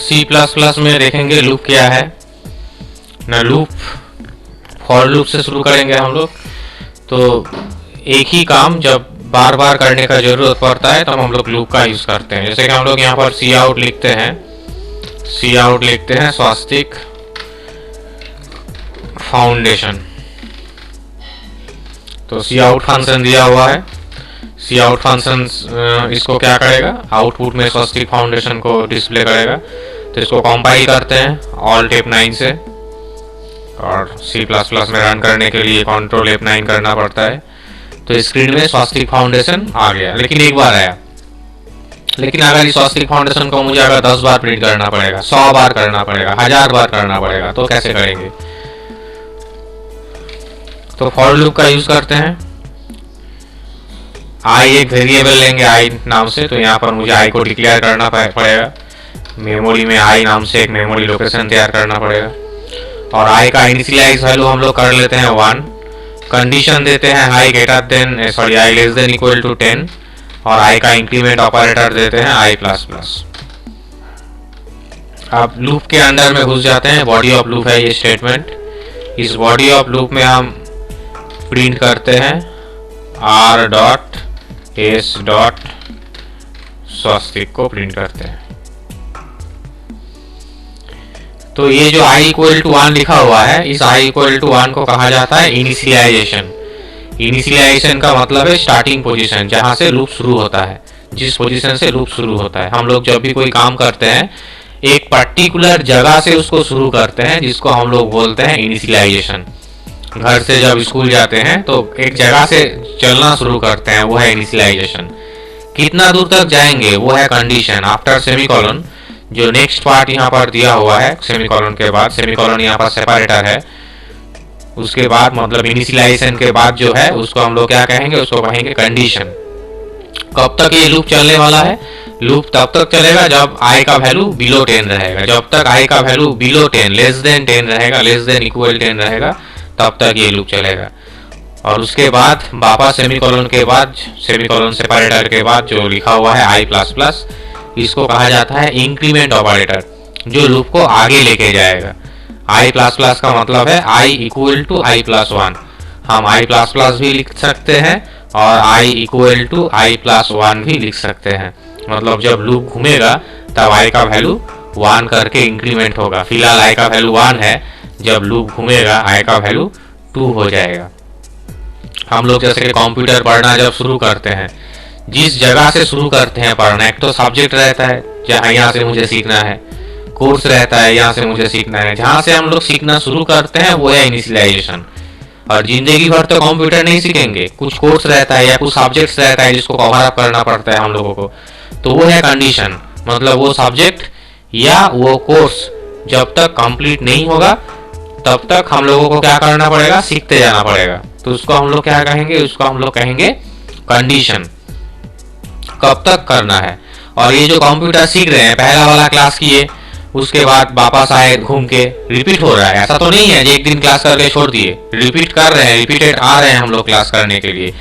C plus plus में देखेंगे loop क्या है ना। लूप फॉर लूप से शुरू करेंगे हम लोग। तो एक ही काम जब बार बार करने का जरूरत पड़ता है तब हम लोग लूप का यूज करते हैं। जैसे कि हम लोग यहाँ पर सी आउट लिखते हैं स्वास्तिक फाउंडेशन। तो सी आउट फंक्शन दिया हुआ है। सी आउट फंक्शन इसको क्या करेगा, आउटपुट में स्वास्तिक फाउंडेशन को डिस्प्ले करेगा। तो इसको कंपाइल करते हैं ऑल्ट F9 से, और सी प्लस प्लस में रन करने के लिए कंट्रोल F9 करना पड़ता है। तो स्क्रीन में स्वास्तिक फाउंडेशन आ गया, लेकिन एक बार आया। लेकिन अगर इस स्वास्तिक फाउंडेशन को मुझे अगर 10 बार प्रिंट करना पड़ेगा, 100 बार करना पड़ेगा, 1000 बार करना पड़ेगा, तो कैसे करेंगे। तो फॉर लूप का यूज करते हैं। आई एक वेरिएबल लेंगे आई नाम से। तो यहाँ पर मुझे आई को डिक्लेयर करना पड़ेगा। मेमोरी में आई नाम से एक मेमोरी लोकेशन तैयार करना पड़ेगा। और आई का इनिशियलाइज वैल्यू हम लोग कर लेते हैं 1। कंडीशन देते हैं आई लेस देन इक्वल टू 10, और आई का इंक्रीमेंट ऑपरेटर देते हैं आई प्लस प्लस। अब लूप के अंदर में घुस जाते हैं। बॉडी ऑफ लूप है ये स्टेटमेंट। इस बॉडी ऑफ लूप में हम प्रिंट करते हैं r.s. स्वास्तिक को प्रिंट करते हैं। तो ये जो i इक्वल टू 1 लिखा हुआ है, इस i इक्वल टू 1 को कहा जाता है इनिशियलाइजेशन। इनिशियलाइजेशन का मतलब है स्टार्टिंग पोजीशन, जहां से लूप शुरू होता है, जिस पोजीशन से लूप शुरू होता है। हम लोग जब भी कोई काम करते हैं एक पर्टिकुलर जगह से उसको शुरू करते हैं, जिसको हम लोग बोलते हैं इनिशियलाइजेशन। घर से जब स्कूल जाते हैं तो एक जगह से चलना शुरू करते हैं, वो है इनिशियलाइजेशन। कितना दूर तक जाएंगे वो है कंडीशन। आफ्टर सेमीकोलन, जो नेक्स्ट पार्ट यहाँ पर दिया हुआ है सेमीकोलन के बाद, सेमीकोलन यहाँ पर सेपरेटर है, उसके बाद मतलब इनिशियलाइजेशन के बाद जो है उसको हम लोग क्या कहेंगे, उसको कहेंगे कंडीशन। कब तक ये लूप चलने वाला है, लूप तब तक चलेगा जब i का वैल्यू बिलो 10 रहेगा। जब तक i का वैल्यू बिलो 10 लेस देन 10 रहेगा, लेस देन इक्वल 10 रहेगा, तब तक ये लूप चलेगा। और उसके बाद वापस सेमीकोलन के बाद, सेमीकोलन सेपरेटर के बाद जो लिखा हुआ है आई प्लस प्लस, इसको कहा जाता है इंक्रीमेंट ऑपरेटर, जो लूप को आगे लेके जाएगा। आई प्लस प्लस का मतलब है I equal to I plus 1। हम आई प्लस प्लस भी लिख सकते हैं और I equal to I plus 1 भी लिख सकते हैं। मतलब जब लूप घूमेगा तब आई का वैल्यू 1 करके इंक्रीमेंट होगा। फिलहाल आई का वैल्यू 1 है, जब लूप घूमेगा आई का वैल्यू 2 हो जाएगा। हम लोग जैसे कि कंप्यूटर पढ़ना जब शुरू करते हैं, जिस जगह से शुरू करते हैं पढ़ना, एक तो सब्जेक्ट रहता है जहाँ यहाँ से मुझे सीखना है, कोर्स रहता है यहाँ से मुझे सीखना है। जहाँ से हम लोग सीखना शुरू करते हैं वो है इनिशियलाइजेशन। और जिंदगी भर तो कंप्यूटर नहीं सीखेंगे, कुछ कोर्स रहता है या कुछ सब्जेक्ट्स रहता है जिसको कवर अप करना पड़ता है हम लोगों को, तो वो है कंडीशन। मतलब वो सब्जेक्ट या वो कोर्स जब तक कंप्लीट नहीं होगा तब तक हम लोगों को क्या करना पड़ेगा, सीखते जाना पड़ेगा। तो उसको हम लोग क्या कहेंगे, उसको हम लोग कहेंगे कंडीशन। कब तक करना है। और ये जो कंप्यूटर सीख रहे हैं, पहला वाला क्लास किए, उसके बाद वापस आए घूम के, रिपीट हो रहा है। ऐसा तो नहीं है जो एक दिन क्लास करके छोड़ दिए, रिपीट कर रहे हैं, रिपीटेड आ रहे हैं हम लोग क्लास करने के लिए।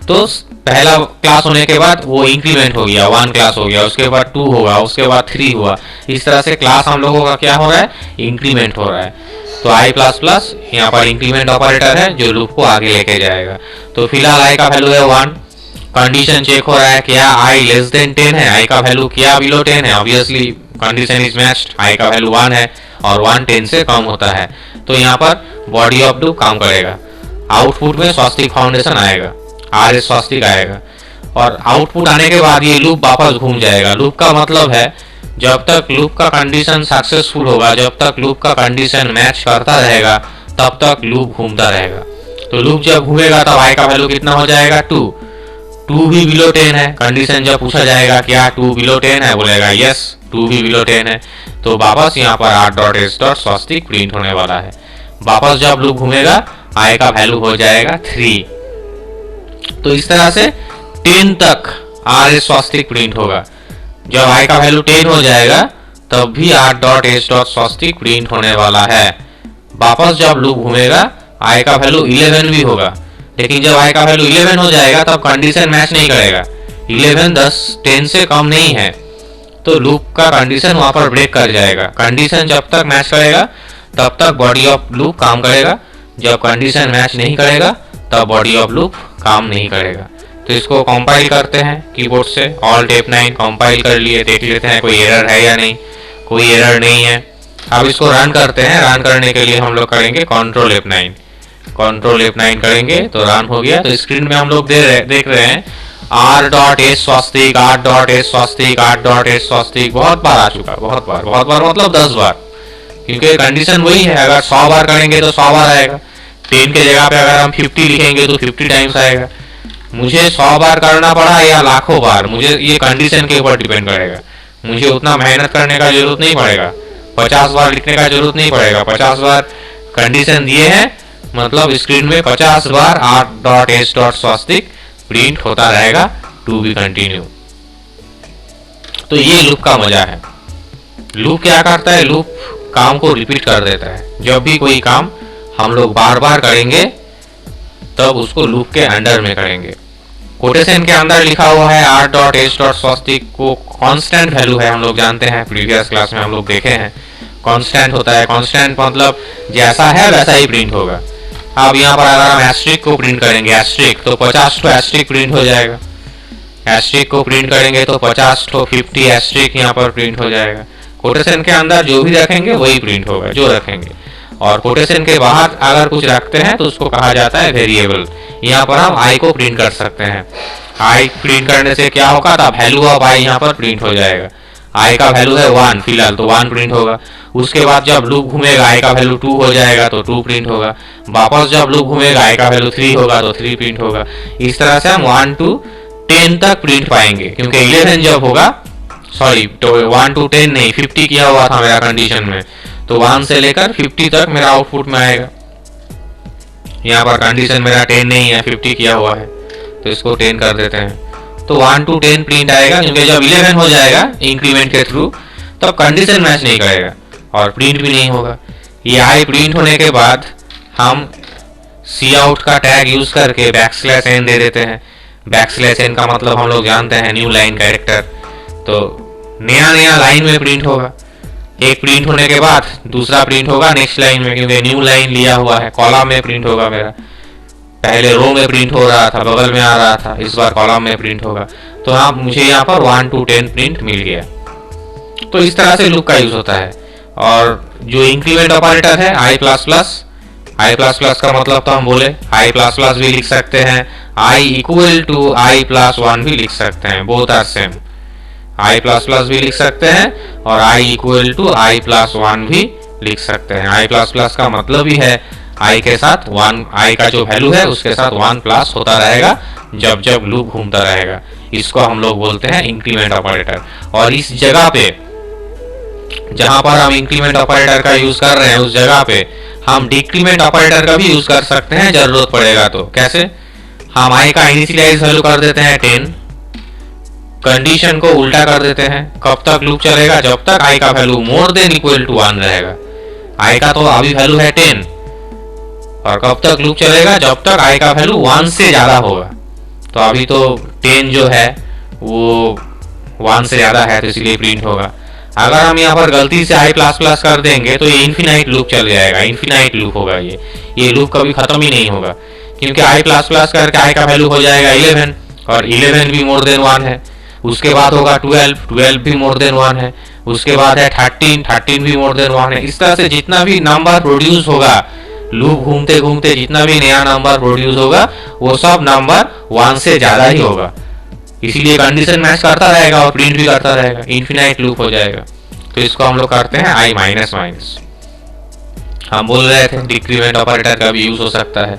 तो पहला क्लास होने के बाद वो इंक्रीमेंट हो गया, 1 क्लास हो गया, उसके बाद 2 होगा, उसके बाद 3 हुआ। इस तरह से क्लास हम लोगों का क्या हो रहा है, इंक्रीमेंट हो रहा है। तो आई प्लस प्लस यहाँ पर इंक्रीमेंट ऑपरेटर है जो लूप को आगे लेके जाएगा। तो फिलहाल आई का वैल्यू है 1। कंडीशन चेक हो रहा है क्या आई लेस देन 10 है, आई का वैल्यू क्या बिलो 10 है। ऑब्वियसली कंडीशन इज मैच्ड, आई का वैल्यू 1 है और 1 10 से कम होता है। तो यहाँ पर बॉडी ऑफ लूप काम करेगा। आउटपुट में स्वास्तिक फाउंडेशन आएगा, RS स्वास्तिक आएगा। और आउटपुट आने के बाद ये लूप वापस घूम जाएगा। लूप का मतलब है जब तक लूप का कंडीशन सक्सेसफुल होगा, जब तक लूप का कंडीशन मैच करता रहेगा, तब तक लूप घूमता रहेगा। तो लूप जब घूमेगा तब आई का वैल्यू कितना हो जाएगा, 2 भी बिलो 10 है। कंडीशन जब पूछा जाएगा क्या 2 बिलो 10 है, बोलेगा यस 2 भी बिलो 10 है। तो वापस यहाँ पर r.s. स्वास्तिक प्रिंट होने वाला है। वापस जब लूप घूमेगा आई का वैल्यू हो जाएगा 3। तो इस तरह से 10 तक RS स्वास्तिक प्रिंट होगा। जब आई का वैल्यू 10 हो जाएगा तब भी r.s. स्वास्तिक प्रिंट होने वाला है। वापस जब लूप घूमेगा आई का वैल्यू 11 भी होगा, लेकिन जब आई का वैल्यू 11 हो जाएगा तब कंडीशन मैच नहीं करेगा। 11 10 से कम नहीं है, तो लूप का कंडीशन वहां पर ब्रेक कर जाएगा। कंडीशन जब तक मैच करेगा तब तक बॉडी ऑफ लूप काम करेगा, जब कंडीशन मैच नहीं करेगा तब बॉडी ऑफ लूप काम नहीं करेगा। तो इसको कंपाइल करते हैं कीबोर्ड से, ऑल्ट F9 कंपाइल कर लिए, देख लेते हैं कोई एरर है या नहीं। कोई एरर नहीं है। अब इसको रन करते हैं। रन करने के लिए हम लोग करेंगे कंट्रोल F9, कंट्रोल F9 करेंगे तो रन हो गया। तो स्क्रीन में हम लोग देख रहे हैं r.s स्वास्तिक, r.s स्वास्तिक, r.s स्वास्तिक बहुत बार आ चुका, बहुत बार मतलब 10 बार, क्योंकि कंडीशन वही है। अगर 100 बार करेंगे तो 100 बार आएगा। 10 के जगह पे अगर हम 50 लिखेंगे तो 50 टाइम्स आएगा। मुझे 100 बार करना पड़ा या लाखों बार, मुझे ये कंडीशन के ऊपर डिपेंड करेगा। मुझे उतना मेहनत करने का जरूरत नहीं पड़ेगा, 50 बार लिखने का जरूरत नहीं पड़ेगा। 50 बार कंडीशन दिए हैं मतलब स्क्रीन में 50 बार r.s स्वास्तिक प्रिंट होता रहेगा, टू बी कंटिन्यू। तो ये लूप का मजा है। लूप क्या करता है? लूप काम को रिपीट कर देता है। जब भी कोई काम हम लोग बार बार करेंगे तब उसको लूप के अंडर में करेंगे। कोटेशन के अंदर लिखा हुआ है r.s स्वास्तिक को कांस्टेंट वैल्यू है, हम लोग जानते हैं, प्रीवियस क्लास में हम लोग देखे हैं। कांस्टेंट होता है, कांस्टेंट मतलब जैसा है वैसा ही प्रिंट होगा। अब यहाँ पर अगर हम एस्ट्रिक को प्रिंट करेंगे, एस्ट्रिक तो 50 ठो एस्ट्रिक प्रिंट हो जाएगा। एस्ट्रिक को प्रिंट करेंगे तो 50 ठो 50 एस्ट्रिक यहाँ पर प्रिंट हो जाएगा। कोटेशन के अंदर जो भी रखेंगे वही प्रिंट होगा जो रखेंगे, और कोटेशन के बाहर अगर कुछ रखते हैं तो उसको कहा जाता है वेरिएबल। यहाँ पर हम आई को प्रिंट कर सकते हैं। आई प्रिंट करने से क्या होगा? तो वैल्यू ऑफ आई यहाँ पर प्रिंट हो जाएगा। आई का वैल्यू है 1 फिलहाल, तो 1 प्रिंट होगा। उसके बाद जब लूप घूमेगा आई का वैल्यू 2 हो जाएगा तो 2 प्रिंट होगा। वापस जब लूप घूमेगा आई का वैल्यू 3 होगा तो 3 प्रिंट होगा। इस तरह से हम 1 to 10 तक प्रिंट पाएंगे, क्योंकि 11 जब होगा, सॉरी तो 1 to 10 नहीं 50 किया हुआ था मेरा कंडीशन में, तो 1 से लेकर 50 तक मेरा आउटपुट में आएगा। यहाँ पर कंडीशन मेरा 10 नहीं है, 50 किया हुआ है, तो इसको 10 कर देते हैं। तो 1 to 10 प्रिंट आएगा, क्योंकि जब 11 हो जाएगा इंक्रीमेंट के थ्रू तब कंडीशन मैच नहीं करेगा और प्रिंट भी नहीं होगा। ये आई प्रिंट होने के बाद हम सी आउट का टैग यूज करके \n दे देते हैं। \n का मतलब हम लोग जानते हैं न्यू लाइन कैरेक्टर, तो नया लाइन में प्रिंट होगा। एक प्रिंट होने के बाद दूसरा प्रिंट होगा नेक्स्ट लाइन में, क्योंकि न्यू लाइन लिया हुआ है। कॉलम में प्रिंट होगा मेरा, पहले रो में प्रिंट हो रहा था, बगल में आ रहा था, इस बार कॉलम में प्रिंट होगा। तो आप मुझे यहाँ पर 1 to 10 प्रिंट मिल गया। तो इस तरह से लूप का यूज होता है। और जो इंक्रीमेंट ऑपरेटर है i++, i++ का मतलब तो हम बोले i++ भी लिख सकते हैं, i = i+1 भी लिख सकते हैं, बोथ आर सेम। i++ भी लिख सकते हैं और i = i+1 भी लिख सकते हैं। i++ का मतलब ही है i के साथ 1, i का जो वैल्यू है उसके साथ 1 प्लस होता रहेगा जब जब लूप घूमता रहेगा। इसको हम लोग बोलते हैं इंक्रीमेंट ऑपरेटर। और इस जगह पे जहां पर हम इंक्रीमेंट ऑपरेटर का यूज कर रहे हैं उस जगह पे हम डिक्रीमेंट ऑपरेटर का भी यूज कर सकते हैं जरूरत पड़ेगा तो। कैसे? हम i का इनिशियलाइज वैल्यू कर देते हैं 10, कंडीशन को उल्टा कर देते हैं। कब तक लूप चलेगा? जब तक i का वैल्यू > 1 रहेगा। i का तो अभी वैल्यू है 10, और कब तक लूप चलेगा? जब तक i का वैल्यू 1 से ज्यादा होगा। तो अभी तो 10 जो है वो 1 से ज्यादा है, तो इसलिए प्रिंट होगा। अगर हम यहाँ पर गलती से i++ कर देंगे तो ये इन्फिनाइट लूप चल जाएगा, इन्फिनाइट लूप होगा। ये लूप कभी खत्म ही नहीं होगा, क्योंकि i++ करके i का वैल्यू हो जाएगा 11, और 11 भी >1 है। उसके बाद होगा 12 भी >1 है। उसके बाद है 13 भी >1 है। इस तरह से जितना भी नंबर प्रोड्यूस होगा लूप घूमते घूमते, जितना भी नया नंबर प्रोड्यूस होगा वो सब नंबर 1 से ज्यादा ही होगा। इसीलिए कंडीशन मैच करता रहेगा और प्रिंट भी करता रहेगा, इन्फिनाइट लूप हो जाएगा। तो इसको हम लोग करते हैं i-। हम बोल रहे थे डिक्रीमेंट ऑपरेटर का भी यूज हो सकता है।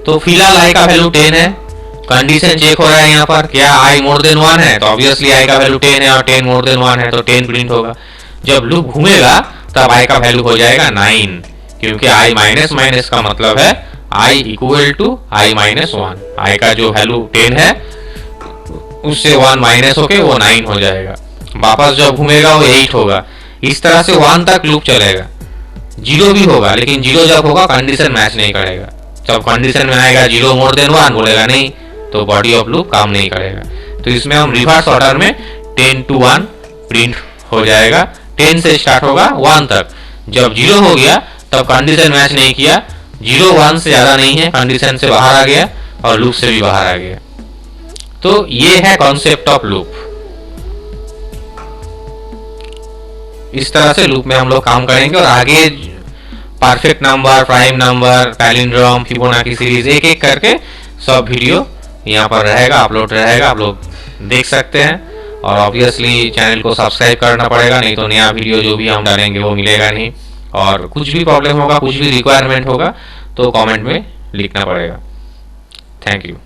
तो फिलहाल i का वैल्यू 10 है, कंडीशन चेक हो रहा है यहाँ पर, क्या i >1 है? तो ऑब्वियसली i का वैल्यू 10 है और 10 >1 है, तो 10 प्रिंट होगा। जब लूप घूमेगा तब i का वैल्यू हो जाएगा 9, क्योंकि i- का मतलब है i = i-1। i का जो वैल्यू 10 है उससे 1 माइनस होके वो 9 हो जाएगा। वापस जब घूमेगा वो 8 होगा। इस तरह से 1 तक लूप चलेगा। 0 भी होगा, लेकिन 0 जब होगा कंडीशन मैच नहीं करेगा। जब कंडीशन में आएगा 0 > 1 बोलेगा नहीं, तो बॉडी ऑफ लूप काम नहीं करेगा। तो इसमें हम रिवर्स ऑर्डर में 10 to 1 प्रिंट हो जाएगा। 10 से स्टार्ट होगा 1 तक। जब 0 हो गया तब कंडीशन मैच नहीं किया, 0 1 से ज्यादा नहीं है, कंडीशन से बाहर आ गया और लूप से भी बाहर आ गया। तो ये है कॉन्सेप्ट ऑफ लूप। इस तरह से लूप में हम लोग काम करेंगे और आगे perfect number, prime number, palindrome, Fibonacci series एक एक करके सब वीडियो यहाँ पर रहेगा, अपलोड रहेगा, आप लोग देख सकते हैं। और ऑब्वियसली चैनल को सब्सक्राइब करना पड़ेगा, नहीं तो नया वीडियो जो भी हम डालेंगे वो मिलेगा नहीं। और कुछ भी प्रॉब्लम होगा, कुछ भी रिक्वायरमेंट होगा तो कमेंट में लिखना पड़ेगा। Thank you.